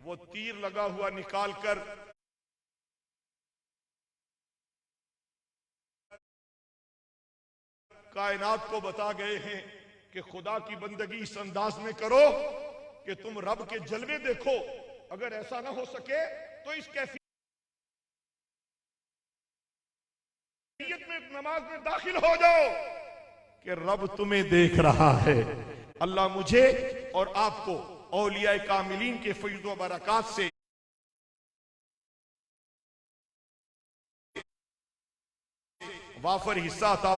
वो तीर लगा हुआ निकाल कर कायनात को बता गए हैं कि खुदा की बंदगी इस अंदाज में करो कि तुम रब के जलवे देखो। अगर ऐसा ना हो सके तो इस कैफियत में नमाज में दाखिल हो जाओ कि रब तुम्हें देख रहा है। अल्लाह मुझे और आपको औलियाए कामिलीन के फैज़ व बरक़ात से वाफर हिस्सा अता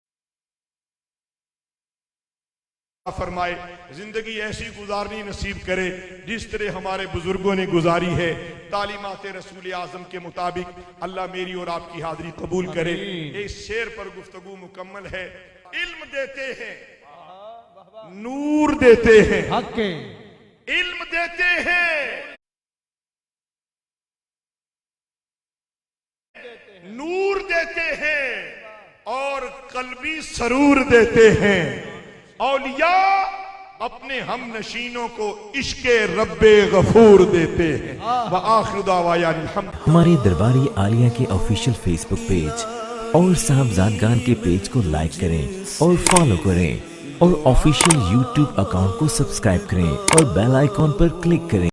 फरमाए, जिंदगी ऐसी गुजारनी नसीब करे जिस तरह हमारे बुजुर्गों ने गुजारी है, तालीमात रसूल आजम के मुताबिक। अल्लाह मेरी और आपकी हाजिरी कबूल करे। इस शेर पर गुफ्तगू मुकम्मल है। इल्म देते हैं, नूर देते हैं, हक के इल्म देते हैं, नूर देते हैं और कल्बी सरूर देते हैं। औलिया अपने हम नशीनों को इश्के रब्बे गफूर देते हैं। व आखिर दावाना अल्हम्दुलिल्लाह। हमारे दरबारी आलिया के ऑफिशियल फेसबुक पेज और साहबजादगान के पेज को लाइक करें और फॉलो करें और ऑफिशियल यूट्यूब अकाउंट को सब्सक्राइब करें और बेल आइकॉन पर क्लिक करें।